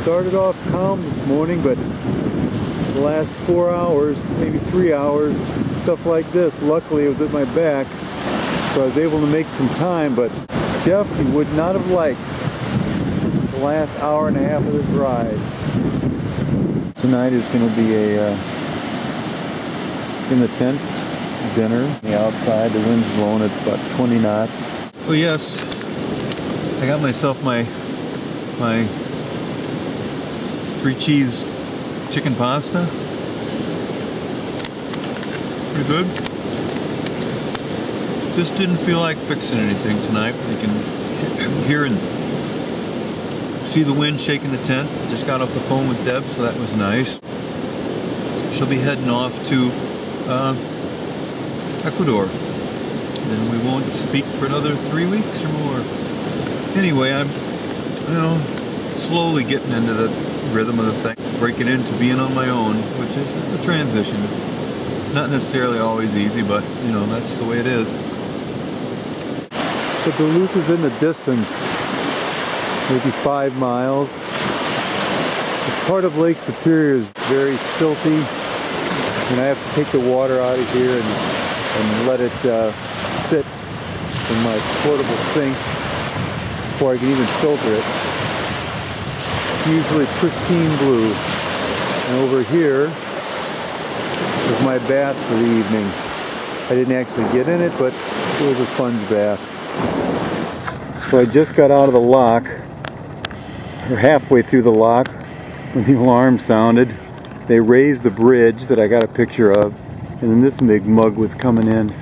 Started off calm this morning, but the last 4 hours, maybe 3 hours, stuff like this. Luckily it was at my back, so I was able to make some time, but Jeff, he would not have liked the last hour and a half of this ride. Tonight is going to be a in the tent dinner. The outside, the wind's blowing at about 20 knots. So yes, I got myself my 3-cheese chicken pasta. Pretty good. Just didn't feel like fixing anything tonight. You can hear and see the wind shaking the tent. Just got off the phone with Deb, so that was nice. She'll be heading off to Ecuador. Then we won't speak for another 3 weeks or more. Anyway, I'm, slowly getting into the rhythm of the thing, breaking into being on my own, which is, it's a transition. It's not necessarily always easy, but that's the way it is. So Duluth is in the distance, maybe 5 miles. This part of Lake Superior is very silty, and I have to take the water out of here and let it sit in my portable sink before I can even filter it. It's usually pristine blue. And over here is my bath for the evening. I didn't actually get in it, but it was a sponge bath. So I just got out of the lock, or halfway through the lock, when the alarm sounded. They raised the bridge that I got a picture of, and then this big mug was coming in.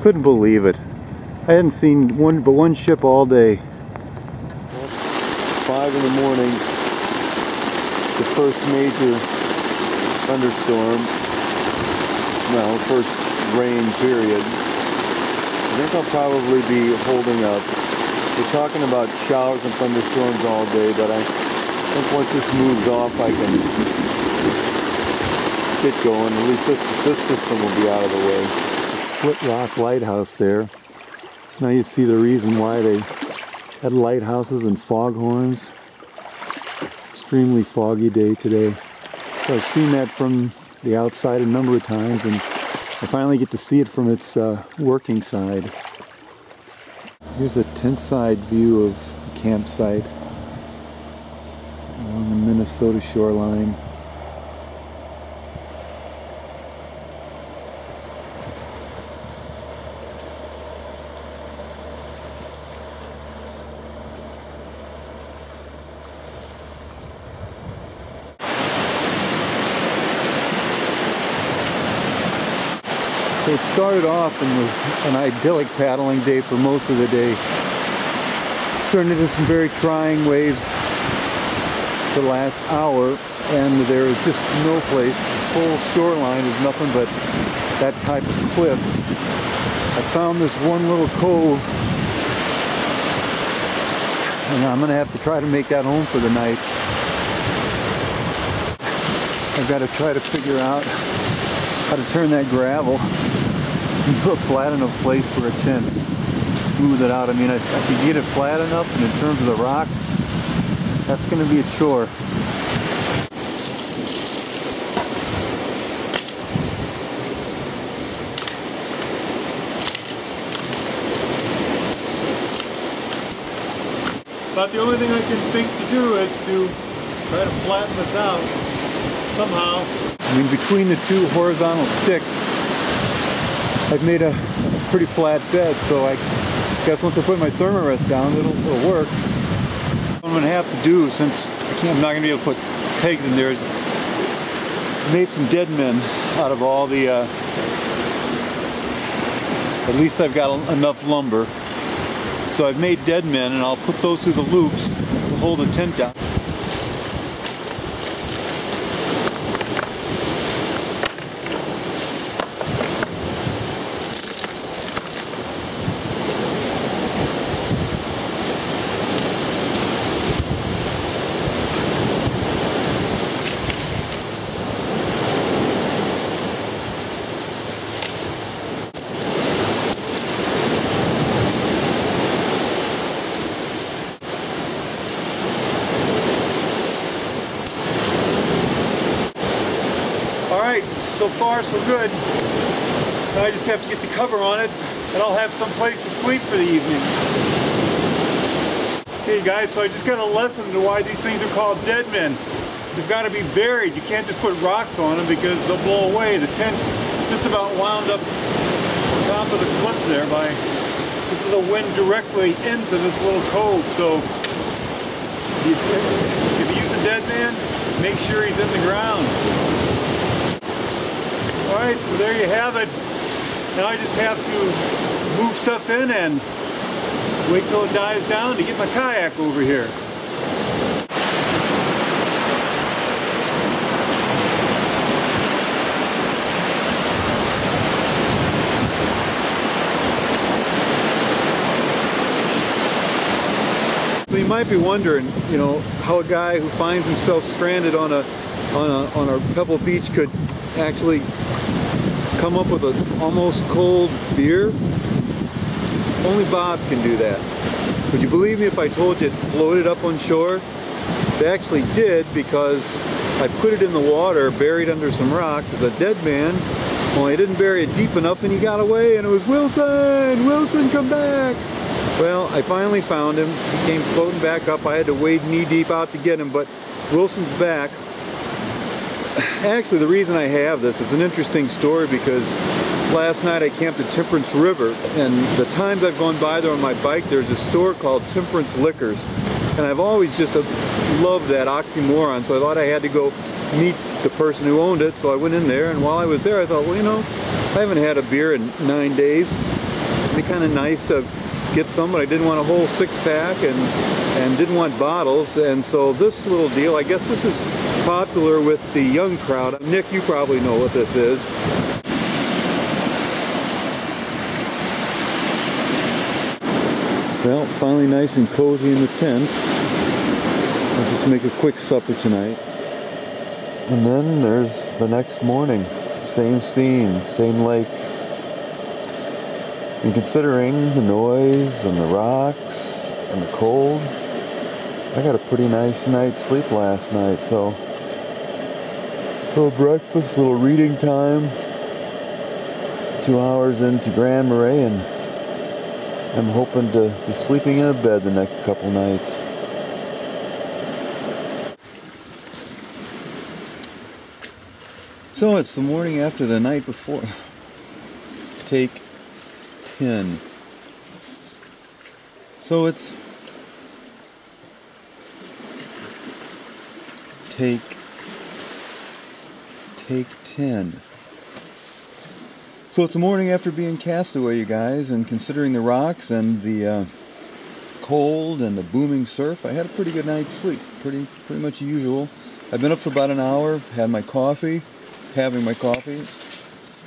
Couldn't believe it. I hadn't seen one ship all day. 5 in the morning, the first major thunderstorm, first rain period. I think I'll probably be holding up. We're talking about showers and thunderstorms all day, but I think once this moves off I can get going. At least this system will be out of the way. Split Rock Lighthouse there. So now you see the reason why they had lighthouses and foghorns. Extremely foggy day today. So I've seen that from the outside a number of times, and I finally get to see it from its working side. Here's a tent side view of the campsite along the Minnesota shoreline. So it started off and was an idyllic paddling day for most of the day. Turned into some very trying waves the last hour, and there is just no place. The whole shoreline is nothing but that type of cliff. I found this one little cove, and I'm going to have to try to make that home for the night. I've got to try to figure out how to turn that gravel into a flat enough place for a tent. Smooth it out. I mean, I could get it flat enough, and in terms of the rock, that's going to be a chore. But the only thing I can think to do is to try to flatten this out somehow. I mean, between the two horizontal sticks, I've made a pretty flat bed, so I guess once I put my thermarest down, it'll work. What I'm going to have to do, since I'm not going to be able to put pegs in there, is I made some dead men out of all the, at least I've got enough lumber. So I've made dead men, and I'll put those through the loops to hold the tent down. So far, so good. Now I just have to get the cover on it, and I'll have some place to sleep for the evening. Okay guys, so I just got a lesson to why these things are called dead men. They've got to be buried. You can't just put rocks on them because they'll blow away. The tent just about wound up on top of the cliff there by, this is a wind directly into this little cove. So if you use a dead man, make sure he's in the ground. Alright, so there you have it. Now I just have to move stuff in and wait till it dies down to get my kayak over here. So you might be wondering, you know, how a guy who finds himself stranded on a pebble beach could actually come up with an almost cold beer. Only Bob can do that. Would you believe me if I told you it floated up on shore? It actually did, because I put it in the water, buried under some rocks as a dead man. Only I didn't bury it deep enough and he got away, and it was, "Wilson! Wilson, come back!" Well, I finally found him. He came floating back up. I had to wade knee deep out to get him, but Wilson's back. Actually, the reason I have this is an interesting story, because last night I camped at Temperance River, and the times I've gone by there on my bike, there's a store called Temperance Liquors, and I've always just loved that oxymoron, so I thought I had to go meet the person who owned it. So I went in there, and while I was there I thought, well, you know, I haven't had a beer in 9 days. It'd be kind of nice to get some, but I didn't want a whole 6-pack and didn't want bottles, and so this little deal, I guess this is popular with the young crowd. Nick, you probably know what this is. Well, finally nice and cozy in the tent. I'll just make a quick supper tonight. And then there's the next morning. Same scene, same lake. And considering the noise and the rocks and the cold, I got a pretty nice night's sleep last night, so little breakfast, little reading time, 2 hours into Grand Marais, and I'm hoping to be sleeping in a bed the next couple nights. So it's the morning after the night before. Take 10. So it's take 10. So it's the morning after being cast away, you guys, and considering the rocks and the cold and the booming surf, I had a pretty good night's sleep, pretty much usual. I've been up for about an hour, had my coffee, having my coffee,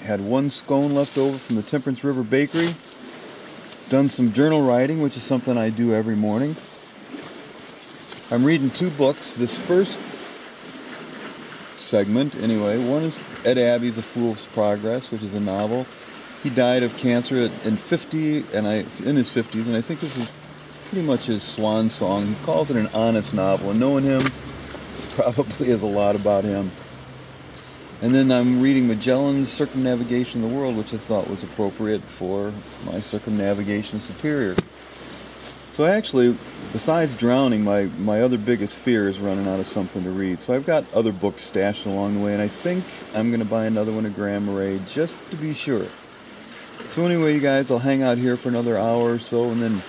had 1 scone left over from the Temperance River Bakery, done some journal writing, which is something I do every morning. I'm reading 2 books. This first segment, anyway, one is Ed Abbey's A Fool's Progress, which is a novel. He died of cancer in his 50s, and I think this is pretty much his swan song. He calls it an honest novel, and knowing him probably is a lot about him. And then I'm reading Magellan's Circumnavigation of the World, which I thought was appropriate for my circumnavigation of Superior. So actually, besides drowning, my other biggest fear is running out of something to read. So I've got other books stashed along the way, and I think I'm going to buy another one at Grand Marais just to be sure. So anyway, you guys, I'll hang out here for another hour or so, and then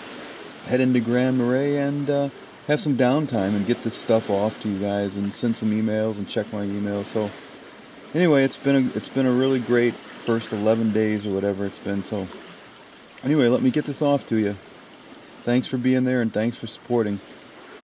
head into Grand Marais and have some downtime and get this stuff off to you guys and send some emails and check my emails. So anyway, it's been a really great first 11 days or whatever it's been. So anyway, let me get this off to you. Thanks for being there, and thanks for supporting.